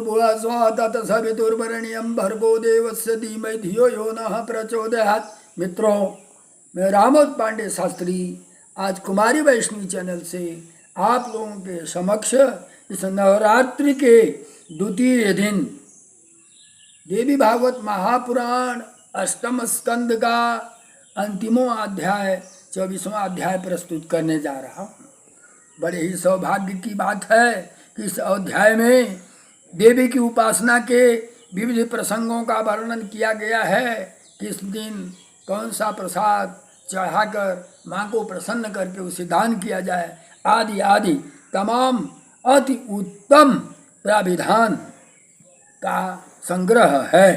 भूर्भुवः स्वः तत्सवितुर्वरेण्यं भर्गो देवस्य धीमहि धियो यो नः प्रचोदयात्। मित्रों, मैं रामोद पांडे शास्त्री आज कुमारी वैष्णवी चैनल से आप लोगों के समक्ष इस नवरात्रि के द्वितीय दिन देवी भागवत महापुराण अष्टम स्कंद का अंतिमों अध्याय 24वां अध्याय प्रस्तुत करने जा रहा हूँ। बड़े ही सौभाग्य की बात है कि इस अध्याय में देवी की उपासना के विविध प्रसंगों का वर्णन किया गया है। किस दिन कौन सा प्रसाद चढ़ाकर माँ को प्रसन्न करके उसे दान किया जाए, आदि आदि तमाम अति उत्तम प्राविधान का संग्रह है।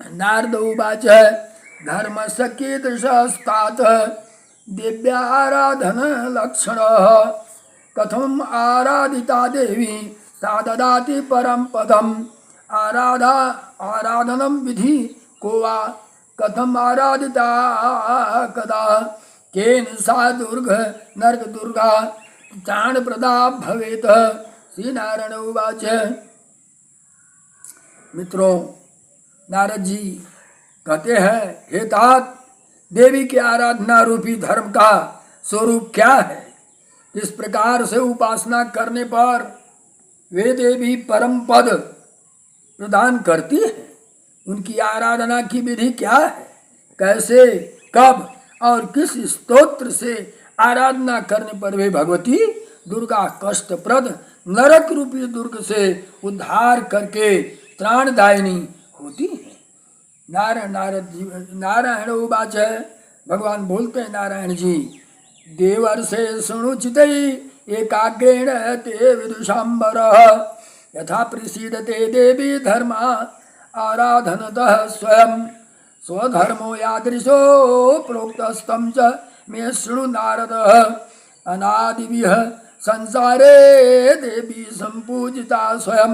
नारद उवाच धर्मस्य कीदृशस्तात् दिव्याराधन लक्षण कथम आराधिता देवी सा ददाति परम पदम आराधनम विधि को वा कथम आराधिता कदा केन सा दुर्ग नरक दुर्गा त्राण प्रदा भवेत। श्री नारायण उवाच। मित्रों, नारद जी कहते हैं, हे तात, देवी की आराधना रूपी धर्म का स्वरूप क्या है? किस प्रकार से उपासना करने पर वे देवी परम पद प्रदान करती है? उनकी आराधना की विधि क्या है? कैसे, कब और किस स्तोत्र से आराधना करने पर वे भगवती दुर्गा कष्टप्रद नरक रूपी दुर्ग से उद्धार करके त्राणदायिनी होती है? नारायण उवाच। भगवान बोलते हैं, नारायण जी, देवर्षे शृणुचितै एकाग्रेण ते विदुषाम्बरः यथा प्रसीदते देवी धर्मा आराधनतः स्वयं स्वधर्मो यादृशो प्रोक्तस्तं च मे शृणु नारदः। अनादिभिः संसारे देवी संपूजिता स्वयं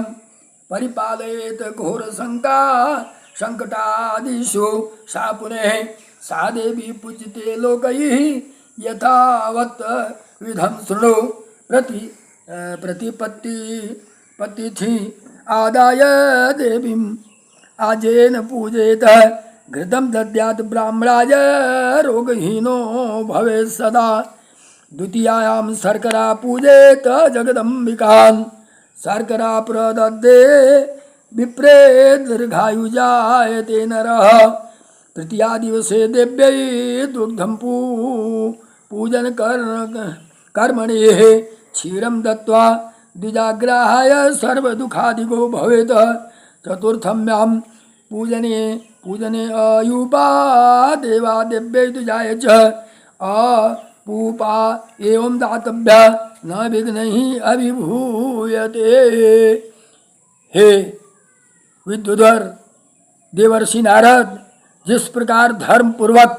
परिपालयेत घोर संकटादिषु सा पुनः सा देवी पूज्यते लोकैः यथावत् विधं शृणु। प्रतिपत्ति आदाय देवीं आजेन पूजेत घृतं दद्यात् ब्राह्मणाय रोगहीनो भवेत् सदा। द्वितीयायां शर्करा पूजेत जगदम्बिकां शर्करा प्रदद्ये विप्रे दीर्घायुजायते नरः। तृतीया दिवसे देव्यै दुग्धं पूजन कर्मणेः क्षीरं दत्त्वा द्विजाग्राहाय सर्वदुःखादिको भवेत्। चतुर्थम्यां पूजने अयूपा देवा देव्यै द्विजाय च अपूपा एवं दातव्या न विघ्नैः अभिभूयते। हे विद्युधर देवर्षि नारद, जिस प्रकार धर्म पूर्वक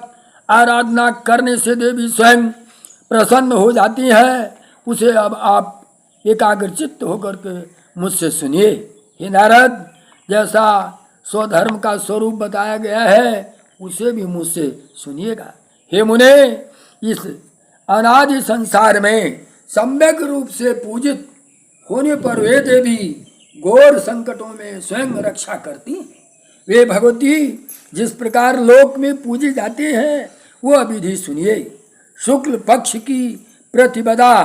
आराधना करने से देवी स्वयं प्रसन्न हो जाती है, उसे अब आप एकाग्रचित्त होकर के मुझसे सुनिए। हे नारद, जैसा स्वधर्म का स्वरूप बताया गया है उसे भी मुझसे सुनिएगा। हे मुने, इस अनादि संसार में सम्यक रूप से पूजित होने पर वे देवी घोर संकटों में स्वयं रक्षा करती हैं। वे भगवती जिस प्रकार लोक में पूजी जाती हैं वह विधि सुनिए। शुक्ल पक्ष की प्रतिपदा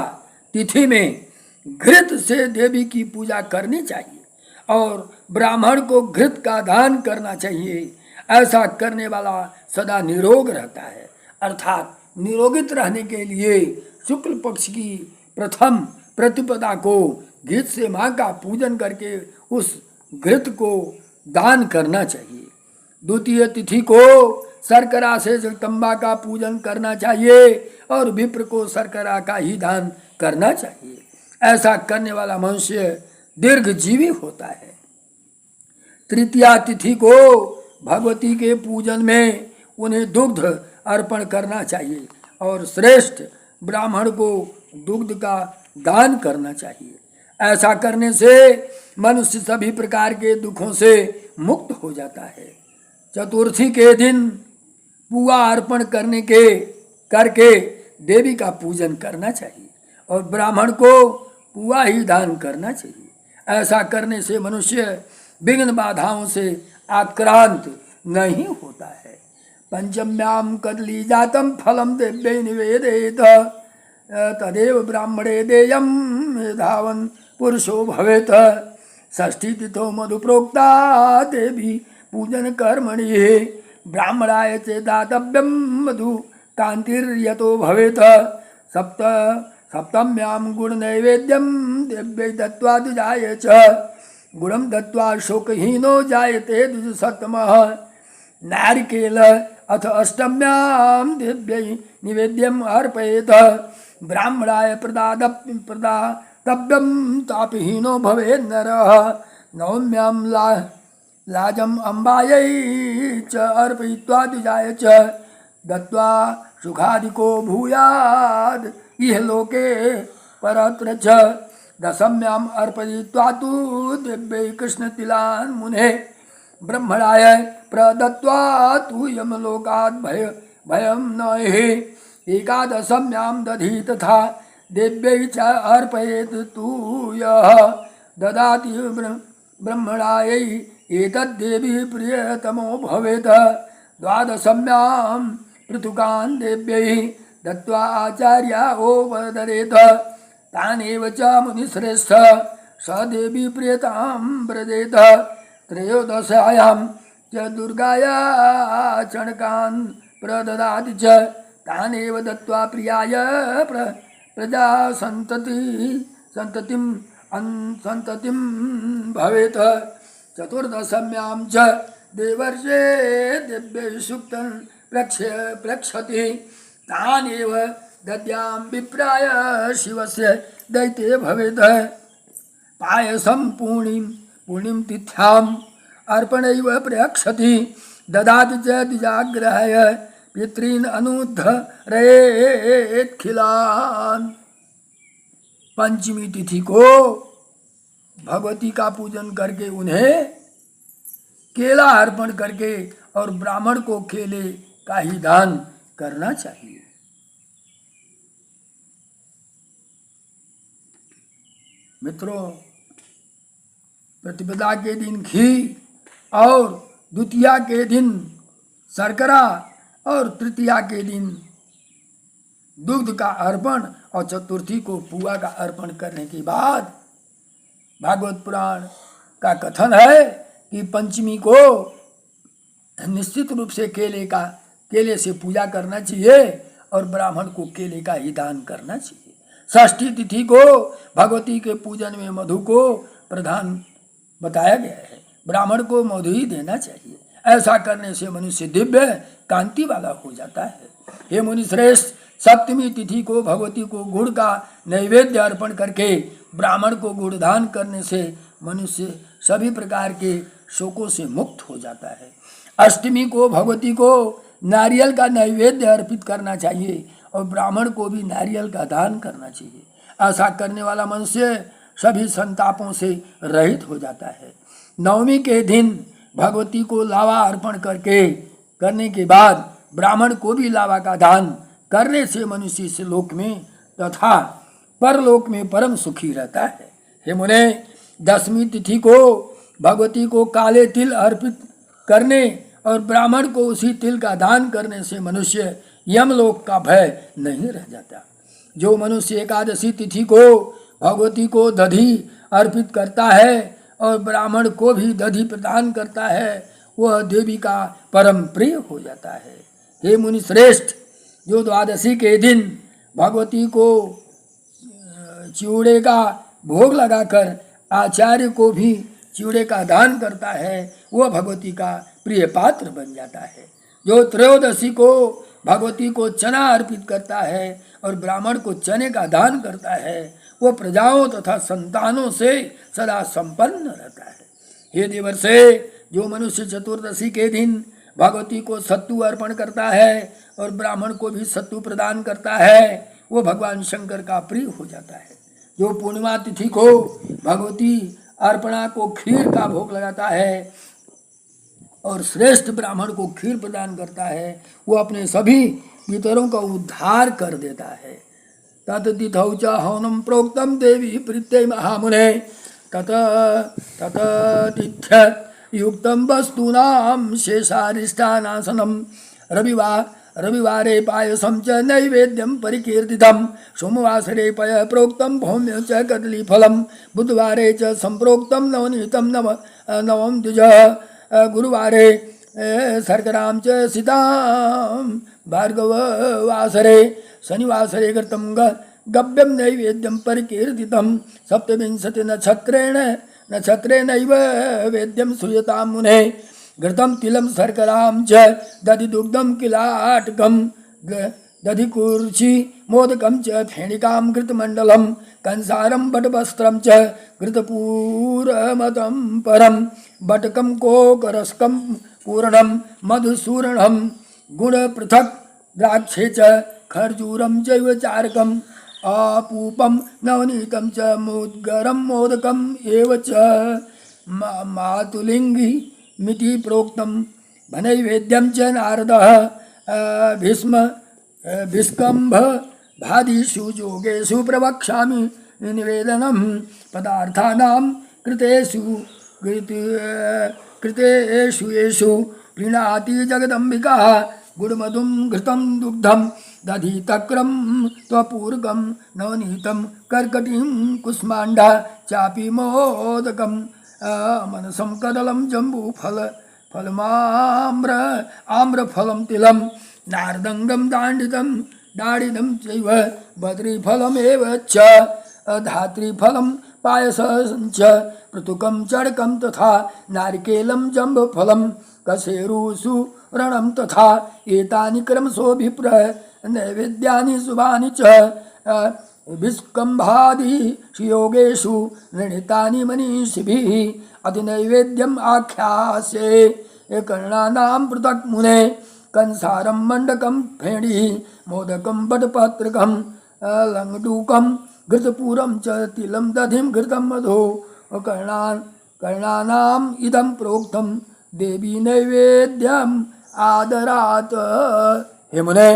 तिथि में घृत से देवी की पूजा करनी चाहिए और ब्राह्मण को घृत का दान करना चाहिए। ऐसा करने वाला सदा निरोग रहता है। अर्थात निरोगित रहने के लिए शुक्ल पक्ष की प्रथम प्रतिपदा को घृत से माँ का पूजन करके उस घृत को दान करना चाहिए। द्वितीय तिथि को शर्करा से जगदम्बा का पूजन करना चाहिए और विप्र को शर्करा का ही दान करना चाहिए। ऐसा करने वाला मनुष्य दीर्घजीवी होता है। तृतीया तिथि को भगवती के पूजन में उन्हें दुग्ध अर्पण करना चाहिए और श्रेष्ठ ब्राह्मण को दुग्ध का दान करना चाहिए। ऐसा करने से मनुष्य सभी प्रकार के दुखों से मुक्त हो जाता है। चतुर्थी के दिन पुआ अर्पण करके देवी का पूजन करना चाहिए और ब्राह्मण को पुआ ही दान करना चाहिए। ऐसा करने से मनुष्य विघ्न बाधाओं से आक्रांत नहीं होता है। पंचम्याम कदली जातम फलम दिव्य निवेदित तदेव ब्राह्मणे देयम मेधावन पुरुषो भवेत। षष्ठी तिथो मधु प्रोक्ता देवी पूजन कर्मणि ब्राह्मणाय च दातव्यम मधु कांतिर्यतो भवेत। सप्तम्यां गुण नैवेद्यम दिव्य दत्वा द्विजाय च गुणम दत्वा शोकहीनो जायते द्विजसत्तमः। नारिकेल अथ अष्टम्यां दिव्यै निवेद्यम अर्पयेत ब्राह्मणाय प्रदातव्यम तापहीनो भवेत् नरः। नवम्यां लाजम अम्बायै च अर्पयित्वा द्विजाय च दत्वा सुखादिको भूयाद् इह लोके परत्र च। दशम्यां अर्पयित्वा तु दिव्यै कृष्णतिलान् मुने ब्रह्मणाय प्रदत्त्वा तु यमलोकात् भयं नहि। एकादशम्यां दधि तथा देव्यै च अर्पयेत् तु यः ददाति ब्रह्मणायै एतद्देवी प्रियतमो भवेत्। द्वादशम्यां पृथुकान् देव्यै दत्त्वा आचार्योपददेत तानेव च मुनिश्रेष्ठ स देवी प्रियतां व्रजेत। त्रयोदशायां च दुर्गाया चणकान् प्रददाति च तानेव दत्त्वा प्रियाय प्रजा संततिं भवेत्। चतुर्दशम्यां च देवर्षे दिव्यै सूक्तं प्रक्षति तानेव दद्यां विप्राय शिवस्य दैत्ये भवेत्। पायसं पूर्णिं तिथ्याम् अर्पणैव प्रयक्षति ददाति च द्विजाग्रहाय पितॄन् अनुद्धरेत् खिलान्। पंचमी तिथि को भगवती का पूजन करके उन्हें केला अर्पण करके और ब्राह्मण को केले का ही दान करना चाहिए। मित्रों, प्रतिपदा के दिन घी और द्वितीया के दिन शर्करा और तृतीया के दिन दुग्ध का अर्पण और चतुर्थी को पुआ का अर्पण करने के बाद भागवत पुराण का कथन है कि पंचमी को निश्चित रूप से केले से पूजा करना चाहिए और ब्राह्मण को केले का ही दान करना चाहिए। षष्ठी तिथि को भगवती के पूजन में मधु को प्रधान बताया गया है, ब्राह्मण को मधु ही देना चाहिए। ऐसा करने से मनुष्य दिव्य कांति वाला हो जाता है। हे मुनि श्रेष्ठ, सप्तमी तिथि को भगवती को गुड़ का नैवेद्य अर्पण करके ब्राह्मण को गुड़ दान करने से मनुष्य सभी प्रकार के शोकों से मुक्त हो जाता है। अष्टमी को भगवती को नारियल का नैवेद्य अर्पित करना चाहिए और ब्राह्मण को भी नारियल का दान करना चाहिए। ऐसा करने वाला मनुष्य सभी संतापों से रहित हो जाता है। नवमी के दिन भगवती को लावा अर्पण करने के बाद ब्राह्मण को भी लावा का दान करने से मनुष्य इस लोक में तथा परलोक में परम सुखी रहता है। हे मुने, दसवीं तिथि को भगवती को काले तिल अर्पित करने और ब्राह्मण को उसी तिल का दान करने से मनुष्य यमलोक का भय नहीं रह जाता। जो मनुष्य एकादशी तिथि को भगवती को दधि अर्पित करता है और ब्राह्मण को भी दधि प्रदान करता है, वह देवी का परम प्रिय हो जाता है। हे मुनि श्रेष्ठ, जो द्वादशी के दिन भगवती को चिवड़े का भोग लगाकर आचार्य को भी चिवड़े का दान करता है, वह भगवती का प्रिय पात्र बन जाता है। जो त्रयोदशी को भगवती को चना अर्पित करता है और ब्राह्मण को चने का दान करता है, वह प्रजाओं तथा संतानों से सदा संपन्न रहता है। हे देवर्षे, जो मनुष्य चतुर्दशी के दिन भगवती को सत्तू अर्पण करता है और ब्राह्मण को भी सत्तू प्रदान करता है, वो भगवान शंकर का प्रिय हो जाता है। जो पूर्णिमा तिथि को भगवती अर्पणा को खीर का भोग लगाता है और श्रेष्ठ ब्राह्मण को खीर प्रदान करता है, वो अपने सभी पितरों का उद्धार कर देता है। तत्तिथौ च हवनं प्रोक्तं देवी प्रीत्यै महामुने तत तततिथ्य युक्तं वस्तूनां शेषारिष्टानासनं रविवारे पायसं च नैवेद्यं परिकीर्तितं सोमवासरे पय प्रोक्तं भौम्य च कदलीफलं बुधवारे च संप्रोक्तं नवनीतं नवम द्विज गुरुवारे शर्करां च सीतां भार्गववासरे शनिवासरे कृतं गव्यं नैवेद्यं परिकीर्तितं सप्तविंशति नक्षत्रेणैव वेद्यं श्रूयतां मुने घृतं तिलं शर्करां च दधिदुग्धं किलाटकं दधिकुर्ची मोदकं च फेणिकां घृतमण्डलं कंसारं बटवस्त्रं च घृतपूरमतं परं बटकं कोकरस्कं पूर्णं मधुसूरणं गुणपृथक् द्राक्षे च खर्जूरं चैव चारकम् आपूपं नवनीतं च मोद्गरं मोदकम् एव च मातुलिङ्गी मिति प्रोक्तं नैवेद्यं च नारदः भीष्कम्भ भादिषु योगेषु प्रवक्ष्यामि निवेदनं पदार्थानां कृतेषु येषु प्रीणाति जगदम्बिका गुडमधुं घृतं दुग्धं दधि तक्रं त्वपूर्गं नवनीतं कर्कटीं कुष्माण्डा चापि मोदकं मनसं कदलं आम्रफलं तिलं नारदङ्गं दाडिदं चैव बद्रीफलमेव च धात्रीफलं पायसं च पृथुकं चर्कं तथा नारिकेलं जम्बफलं कशेरुसुरणं तथा एतानि क्रमशोऽभिप्र नैवेद्यानि शुभानि च विस्कम्भादिषु योगेषु निर्णीतानि मनीषिभिः अतिनैवेद्यम् आख्यास्ये कर्णानां पृथक् मुने कंसारं मण्डकं फेणी मोदकं बटपत्रकं लङ्गडूकं घृतपूरं च तिलं दधिं घृतं मधु कर्णानाम् इदं प्रोक्तं देवी नैवेद्यम आदरात। हे मुने,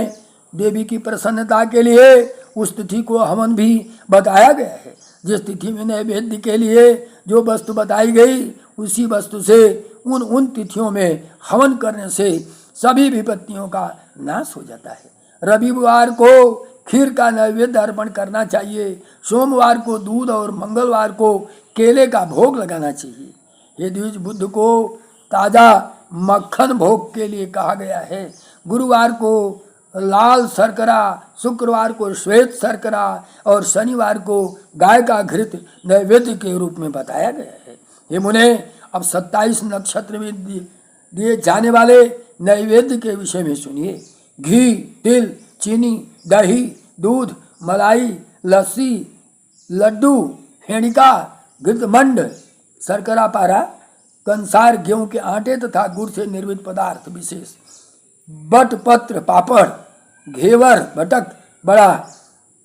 देवी की प्रसन्नता के लिए उस तिथि को हवन भी बताया गया है। जिस तिथि में नैवेद्य के लिए जो वस्तु बताई गई उसी वस्तु से उन तिथियों में हवन करने से सभी विपत्तियों का नाश हो जाता है। रविवार को खीर का नैवेद्य अर्पण करना चाहिए, सोमवार को दूध और मंगलवार को केले का भोग लगाना चाहिए। ये द्विज बुद्ध को ताज़ा मक्खन भोग के लिए कहा गया है। गुरुवार को लाल शर्करा, शुक्रवार को श्वेत शर्करा और शनिवार को गाय का घृत नैवेद्य के रूप में बताया गया है। हे मुने, अब 27 नक्षत्र में दिए जाने वाले नैवेद्य के विषय में सुनिए। घी, तिल, चीनी, दही, दूध, मलाई, लस्सी, लड्डू, फेणिका, घृतमंड, शर्करा पारा, कंसार, गेहूं के आटे तथा गुड़ से निर्मित पदार्थ विशेष, बट पत्र, पापड़, घेवर, भटक, बड़ा,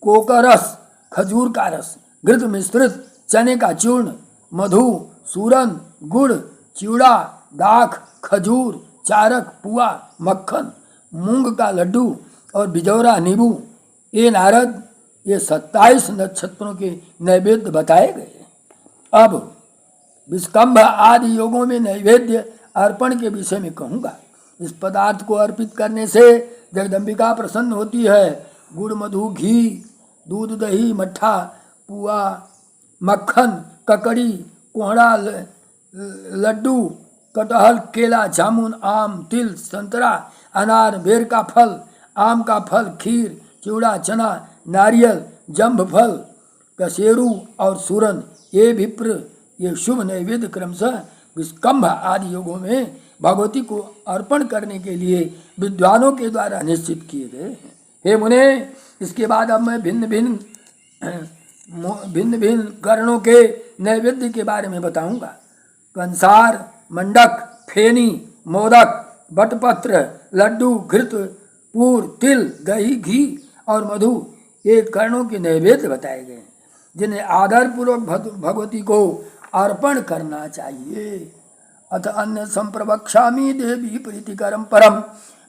कोकरस, खजूर का रस, घृत मिश्रित चने का चूर्ण, मधु, सूरन, गुड़, चिवड़ा, दाख, खजूर, चारक, पुआ, मक्खन, मूंग का लड्डू और बिजौरा नींबू, ये नारद, ये 27 नक्षत्रों के नैवेद्य बताए गए। अब विस्कम्भ आदि योगों में नैवेद्य अर्पण के विषय में कहूँगा। इस पदार्थ को अर्पित करने से जगदम्बिका प्रसन्न होती है। गुड़, मधु, घी, दूध, दही, मट्ठा, पुआ, मक्खन, ककड़ी, कोहड़ा, लड्डू, कटहल, केला, जामुन, आम, तिल, संतरा, अनार, बेर का फल, आम का फल, खीर, चिवड़ा, चना, नारियल, जम्भ फल, कसेरू और सूरन, ये विप्र, ये शुभ नैवेद्य क्रमशः विस्कम्भ आदि योगों में भगवती को अर्पण करने के लिए विद्वानों के द्वारा निश्चित किए गए हैं। हे मुने, इसके बाद अब मैं भिन्न भिन्न कर्णों के नैवेद्य के बारे में बताऊंगा। कंसार, मंडक, फेनी, मोदक, बटपत्र, लड्डू, घृत, पूर, तिल, दही, घी और मधु, ये कर्णों के नैवेद्य बताए गए हैं जिन्हें आदरपूर्वक भगवती को अर्पण करना चाहिए। अथ अन्य संप्रवक्ष्यामि देवी प्रीतिकरं परम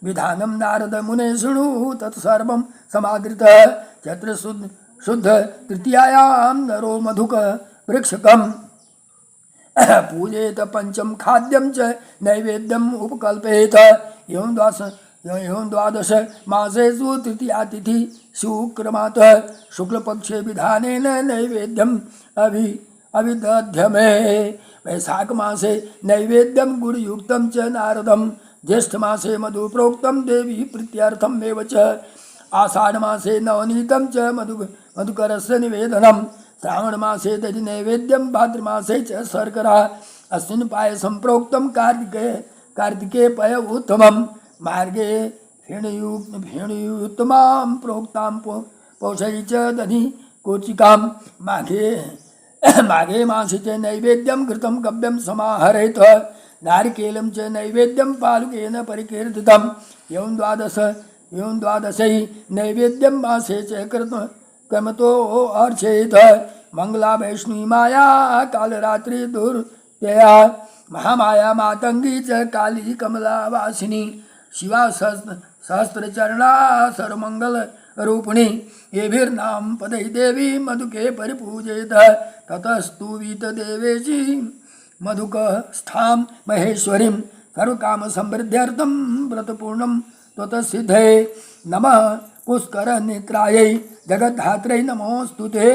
विधानम नारद मुने शृणु तत्सर्वं समादृतः चैत्र शुद्ध तृतीयायां नरो मधुक वृक्षकम् पूजेत पंचम खाद्यम च नैवेद्यम उपकल्पयेत। एवं द्वादश मासेषु तृतीया तिथि शुक्रमातः शुक्लपक्षे विधानेन नैवेद्यम अभिदध्यमे। वैशाख मासे नैवेद्यम गुरुयुक्तम च नारदम। ज्येष्ठ मासे मधु प्रोक्तम देवी प्रीत्यर्थम एव च। आषाढ़ मासे नवनीतम च मधुकरस्य निवेदनम। श्रावण मासे दधि नैवेद्यम। भाद्र मासे च शर्करा। अश्विन पायसम प्रोक्तम। कार्तिके पय उत्तमम। मार्गे फेणुयुत्तमां प्रोक्तां पौषै च दधि कोचिकाम। माघे मासे च नैवेद्यम घृतं गव्यं समाहरेत। नारिकेलं च नैवेद्यं पालुकेन परिकीर्तितम्। एवं द्वादशै नैवेद्यं मासे च क्रमतो अर्चयेत। मंगला वैष्णवी माया कालरात्रि दुर्जया। महामाया मातंगी च काली कमला वासिनी। शिवा सहस्त्रचरणा सर्वमंगल रूपिणी। येभिर्नाम पदै देवी मधुके परिपूजेत। ततस्तुवीत देवेशी मधुकस्थां महेश्वरीं। सर्वकाम समृद्ध्यर्थं व्रतपूर्णं त्वत्सिद्धये। नमः पुष्कर नेत्रायै जगद्धात्रै नमोस्तुते।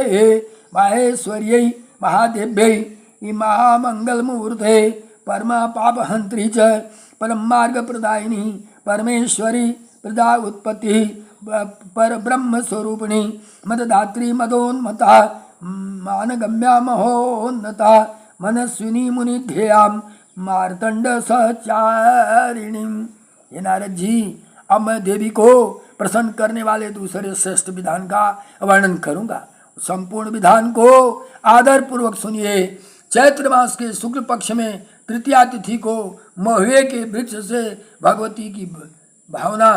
माहेश्वर्यै महादेव्यै महामंगलमूर्ते। परमा पापहंत्री च परम मार्ग प्रदायिनी। परमेश्वरी प्रदा उत्पत्ति पर ब्रह्म स्वरूपिणी। मददात्री मदोन्मता मानगम्या महोन्नता। मनस्विनी मुनिध्येयां मार्तंड सहचारिणी। ये नारद जी, अब मैं देवी को प्रसन्न करने वाले दूसरे श्रेष्ठ विधान का वर्णन करूंगा। संपूर्ण विधान को आदर पूर्वक सुनिए। चैत्र मास के शुक्ल पक्ष में तृतीया तिथि को महुए के वृक्ष से भगवती की भावना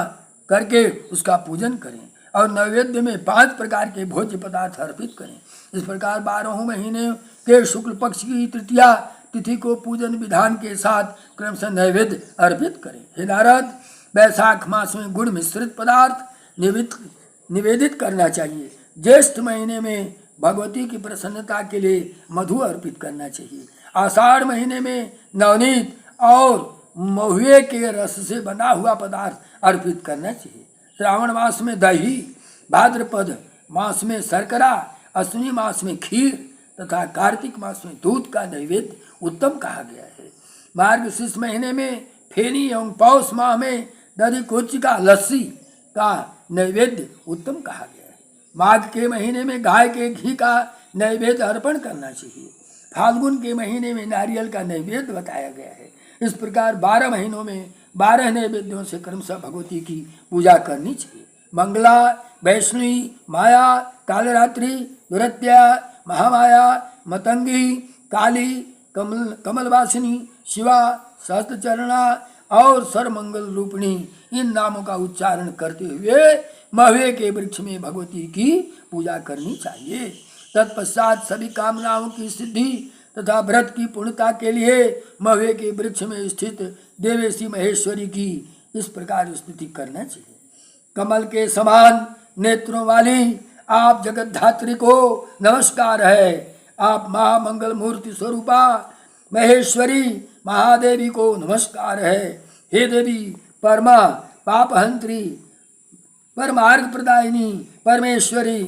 करके उसका पूजन करें और नैवेद्य में 5 प्रकार के भोज्य पदार्थ अर्पित करें। इस प्रकार 12 महीने के शुक्ल पक्ष की तृतीया तिथि को पूजन विधान के साथ क्रमशः नैवेद्य अर्पित करें। हे नारद, वैशाख मास में गुड़ मिश्रित पदार्थ निवेदित करना चाहिए। ज्येष्ठ महीने में भगवती की प्रसन्नता के लिए मधु अर्पित करना चाहिए। आषाढ़ महीने में नवनीत और महुए के रस से बना हुआ पदार्थ अर्पित करना चाहिए। श्रावण मास में दही, भाद्रपद मास में शर्करा, अश्विनी मास में खीर तथा कार्तिक मास में दूध का नैवेद्य उत्तम कहा गया है। मार्गशीर्ष महीने में फेनी एवं पौष माह में दधि कोचिका लस्सी का नैवेद्य उत्तम कहा गया है। माघ के महीने में गाय के घी का नैवेद्य अर्पण करना चाहिए। फाल्गुन के महीने में नारियल का नैवेद्य बताया गया है। इस प्रकार 12 महीनों में 12 नैवेद्यों से क्रमशः भगवती की पूजा करनी चाहिए। मंगला, वैष्णवी, माया, कालरात्रि, दुरत्या, महामाया, मतंगी, काली, कमलवासिनी, शिवा, सहस्त्रचरणा और सर्वमंगल रूपिणी, इन नामों का उच्चारण करते हुए महुए के वृक्ष में भगवती की पूजा करनी चाहिए। तत्पश्चात सभी कामनाओं की सिद्धि तथा व्रत की पूर्णता के लिए महुए के वृक्ष में स्थित देवेशी महेश्वरी की इस प्रकार स्तुति करना चाहिए। कमल के समान नेत्रों वाली आप जगद्धात्री को नमस्कार है। आप महामंगल मूर्ति स्वरूपा महेश्वरी महादेवी को नमस्कार है। हे देवी, परमा पापहंत्री, परमार्ग प्रदायिनी, परमेश्वरी,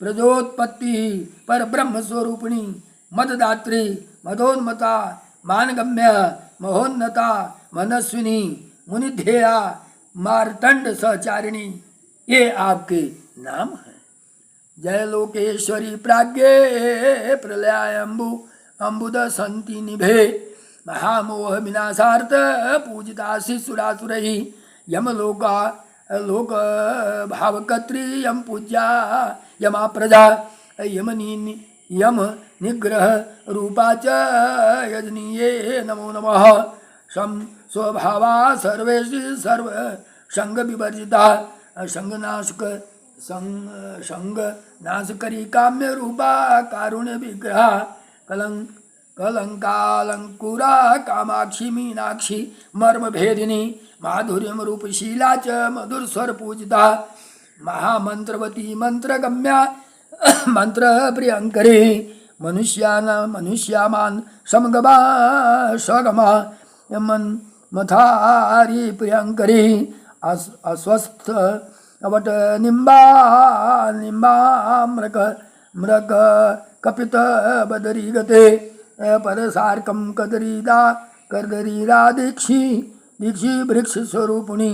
प्रजोत्पत्ति, पर ब्रह्म स्वरूपिणी, मददात्री, मदोन्मता, मानगम्य, महोन्नता, मनस्विनी, मुनिध्येया, मार्तंड सहचारिणी, ये आपके नाम हैं। जय लोकेश्वरी प्राज्ञे प्रलयाम्बु अम्बुद संति निभे। महामोह विनाशार्थ पूजिता शिशुरासुरैः। यमलोका लोक भावकर्त्री यम पूज्या यमा प्रजा। यम निग्रह रूपा च यजनीये नमो नमः। स्वभावा सर्वेषु सर्व संग विवर्जिता। संग नाशकरी काम्य रूपा कारुण्य विग्रह। कलंकालंकुरा कामाक्षी मीनाक्षी मर्म भेदिनी। माधुर्यम रूपशीला च मधुर स्वर पूजिता। महामंत्रवती मंत्रगम्या मंत्र प्रियंकरी। मनुष्यामान समगमा स्वगमा यमन मथारी प्रियंकरी अस्वस्थ अवट निम्बा निम्बा मृग कपित बदरी गते परसार्कम कर्दरीरा दीक्षी वृक्ष स्वरूपिणी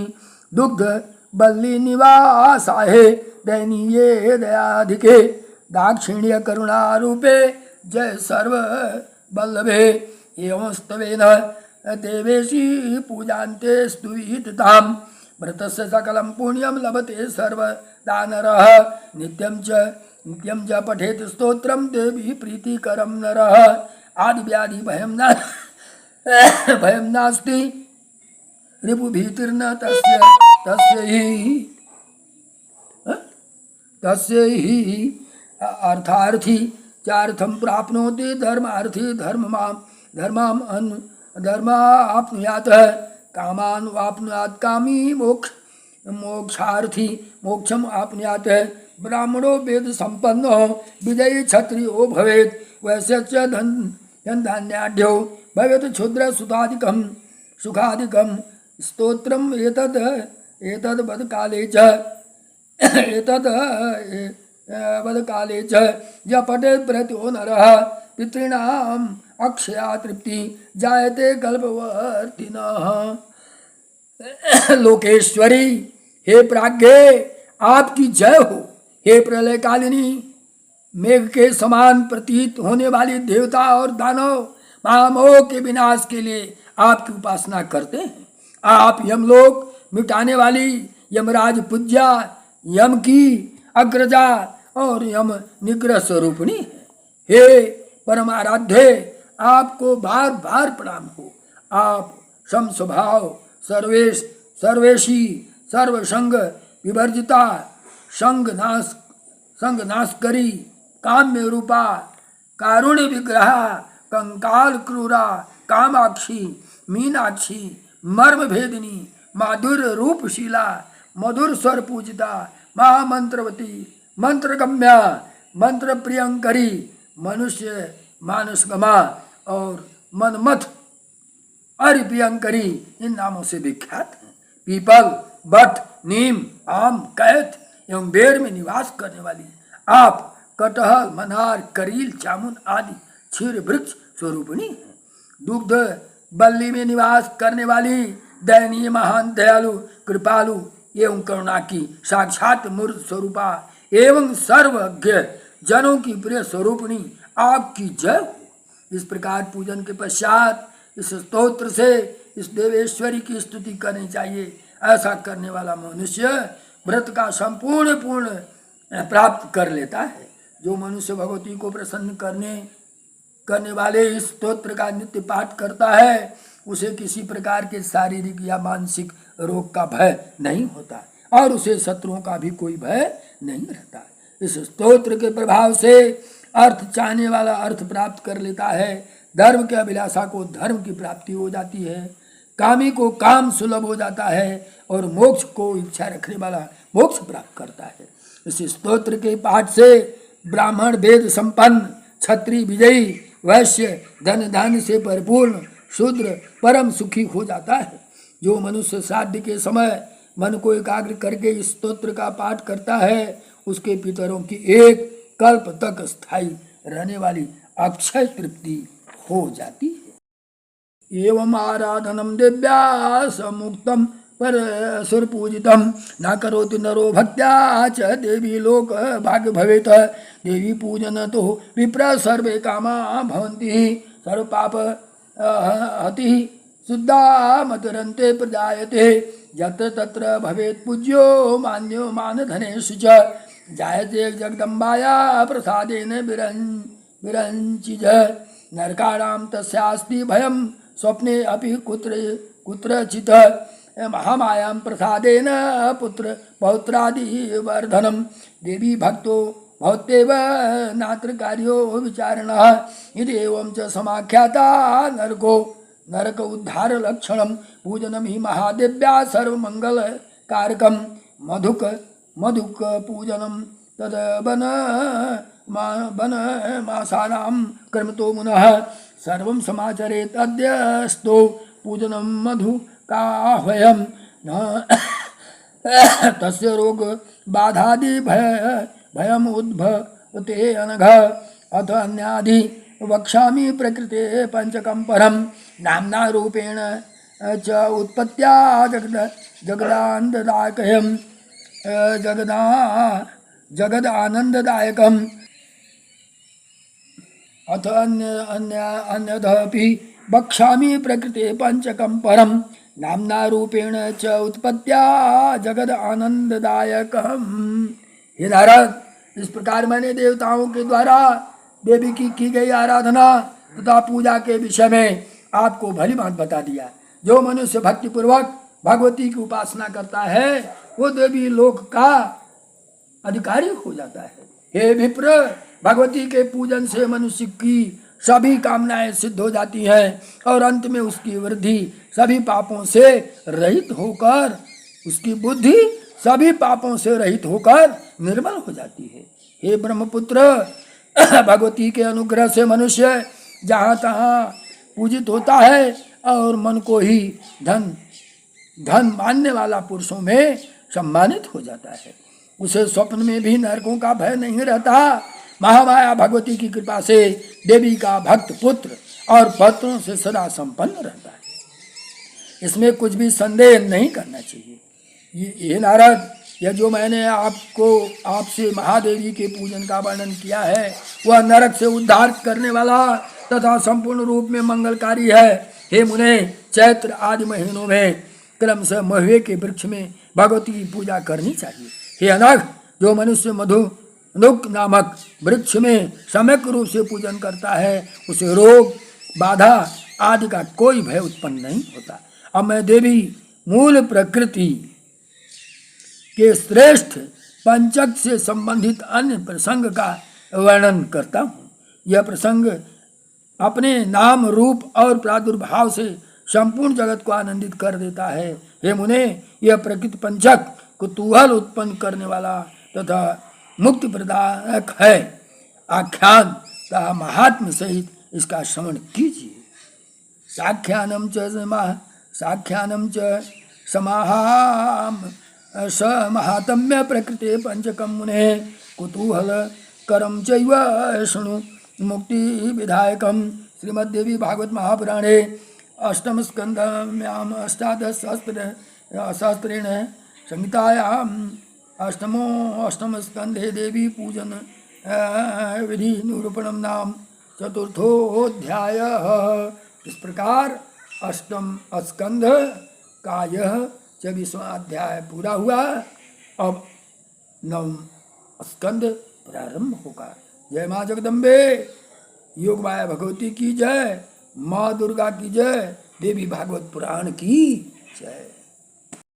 दुग्ध बल्ली निवासाहे दयनीये दयाधिके दाक्षिण्य करुणा रूपे जय सर्व बल्लभे एवंस्तवेन देवेशी पूजान्ते स्तुविहितताम् व्रतस्य सकलं पुण्यं लभते सर्वदानरः नित्यं च पठेत स्तोत्रं देवी प्रीतिकरं नरः आदिव्याधि भयं नास्ति रिपुभीतिर्न तस्य ही अर्थार्थी चार्थम प्राप्नोति धर्मार्थी धर्माप्नुयात् कामान वाप्नुयात् कामी मोक्षार्थी मोक्षम आपनुयात् ब्राह्मणो वेद संपन्नो विजयी क्षत्रियो भवेत् वैश्य च धन धान्याढ्यो भवेत् क्षुद्र सुखादिकं स्तोत्रम् एतद् वदकाले च य पठेत् प्रत्यो नरः पितॄणाम् अक्षया तृप्ति जायते कल्पवर्तिनः। लोकेश्वरी हे प्राज्ञे आपकी जय हो। हे प्रलयकालिनी मेघ के समान प्रतीत होने वाली देवता और दानव महामोह के विनाश के लिए आपकी उपासना करते हैं। आप यमलोक मिटाने वाली यमराज पूज्या यम की अग्रजा और यम निग्रह स्वरूपिणी है। हे परमाराध्य आपको बार बार प्रणाम हो। आप सम स्वभाव सर्वेशी सर्वसंग विवर्जिता संग नाश करी काम्य रूपा कारुण्य विग्रह कंकाल क्रूरा कामाक्षी मीनाक्षी मर्म भेदिनी माधुर्य रूपशीला मधुर स्वर पूजिता महामंत्रवती मंत्रगम्या मंत्र प्रियंकरी मनुष्य मानसगमा और मनमथ अरिप्रियंकरी इन नामों से विख्यात है। पीपल बट नीम आम कैथ एवं बेर में निवास करने वाली आप कटहल मनार करील चामुन आदि क्षीर वृक्ष स्वरूपिणी है। दुग्ध बल्ली में निवास करने वाली दयनीय महान दयालु कृपालु एवं करुणा की साक्षात मूर्त स्वरूपा एवं सर्वज्ञ जनों की प्रिय स्वरूपिणी आपकी जय हो। इस प्रकार पूजन के पश्चात इस स्तोत्र से इस देवेश्वरी की स्तुति करनी चाहिए। ऐसा करने वाला मनुष्य व्रत का पूर्ण प्राप्त कर लेता है। जो मनुष्य भगवती को प्रसन्न करने वाले इस स्तोत्र का नित्य पाठ करता है उसे किसी प्रकार के शारीरिक या मानसिक रोग का भय नहीं होता और उसे शत्रुओं का भी कोई भय नहीं रहता। इस स्तोत्र के प्रभाव से अर्थ चाहने वाला अर्थ प्राप्त कर लेता है। धर्म के अभिलाषा को धर्म की प्राप्ति हो जाती है। कामी को काम सुलभ हो जाता है और मोक्ष को इच्छा रखने वाला मोक्ष प्राप्त करता है। इस स्तोत्र के पाठ से ब्राह्मण वेद संपन्न क्षत्रिय विजयी वैश्य धन धान्य से परिपूर्ण शूद्र परम सुखी हो जाता है। जो मनुष्य श्राद्ध के समय मन को एकाग्र करके इस स्तोत्र का पाठ करता है उसके पितरों की एक कल्प तक स्थायी रहने वाली अक्षय तृप्ति हो जाती है। एवं आराधनम दिव्या समुक्तम पर सुर पूजितम न करोति नरो भक्त्या च देवी लोक भाग्य भवेत। देवी पूजन तो विप्र सर्वे कामा भवन्ति सर्व पाप हति शुद्धा मतरन्ते प्रजायते यत्र तत्र भवेत् पूज्यो मान्यो मानधनेषु च जायते जगदम्बाया प्रसादेन विरञ्चिज नरकाणां तस्यास्ति भयं स्वप्ने अपि कुत्रचित् महामायां प्रसादेन पुत्र पौत्रादि वर्धनम। देवी भक्तो भवत्येव नात्र कार्यो विचारणः यदि एवं च समाख्याता नरक उद्धार लक्षणम पूजनम ही महादेव्या सर्वमंगल कारकम मधुक पूजनम तदवन वन मासानां कर्मतो मुनः सर्वं समाचरेत् अद्यस्तो पूजनं मधु काह्वयम् न तस्य रोग बाधादि भयम उद्भवते अनघ अथ अन्यादि वक्ष्यामि प्रकृते पंचकं परं नाम्ना रूपेण च उत्पत्त्या जगदानन्ददायकं जगदानन्ददायकम् अथ अन्यदपि वक्ष्यामि प्रकृते पंचकं परं नाम्ना रूपेण च उत्पत्त्या जगद आनंददायकम्। हे नारद, इस प्रकार मैंने देवताओं के द्वारा देवी की गई आराधना तथा पूजा के विषय में आपको भली बात बता दिया। जो मनुष्य भक्ति पूर्वक भगवती की उपासना करता है वो देवी लोक का अधिकारी हो जाता है। हे विप्र, भगवती के पूजन से मनुष्य की सभी कामनाएं सिद्ध हो जाती हैं और अंत में उसकी वृद्धि सभी पापों से रहित होकर, उसकी बुद्धि सभी पापों से रहित होकर निर्मल हो जाती है। हे ब्रह्मपुत्र, भगवती के अनुग्रह से मनुष्य जहाँ तहाँ पूजित होता है और मन को ही धन मानने वाला पुरुषों में सम्मानित हो जाता है। उसे स्वप्न में भी नरकों का भय नहीं रहता। महामाया भगवती की कृपा से देवी का भक्त पुत्र और पत्रों से सदा संपन्न रहता है। इसमें कुछ भी संदेह नहीं करना चाहिए। ये नारद, यह जो मैंने आपसे महादेवी के पूजन का वर्णन किया है वह नरक से उद्धार करने वाला तथा संपूर्ण रूप में मंगलकारी है। हे मुने, चैत्र आदि महीनों में क्रमशः महुए के वृक्ष में भगवती की पूजा करनी चाहिए। हे अनघ, जो मनुष्य मधुनुक नामक वृक्ष में सम्यक रूप से पूजन करता है उसे रोग बाधा आदि का कोई भय उत्पन्न नहीं होता। अब मैं देवी मूल प्रकृति के श्रेष्ठ पंचक से संबंधित अन्य प्रसंग का वर्णन करता हूँ। यह प्रसंग अपने नाम रूप और प्रादुर्भाव से संपूर्ण जगत को आनंदित कर देता है। हे मुने, यह प्रकृति पंचक कुतूहल उत्पन्न करने वाला तथा मुक्ति प्रदायक है। आख्यान तथा महात्म सहित इसका श्रवण कीजिए। साख्यानम च महात्म्य प्रकृते पंचकम मुने कुतूहल करम चैव शृणु मुक्ति विधायकम। श्रीमद्देवी भागवत महापुराणे अष्टम स्कंधायाम अष्टादश सहस्रेण संहितायाम अष्टम स्कंधे देवी पूजन विधि निरूपणम नाम चतुर्थोध्याय। इस प्रकार अष्टम स्कंध का यह 24वां अध्याय पूरा हुआ। अब नवम स्कंद प्रारंभ होगा। जय माँ जगदम्बे, योग माया भगवती की जय, माँ दुर्गा की जय, देवी भागवत पुराण की जय।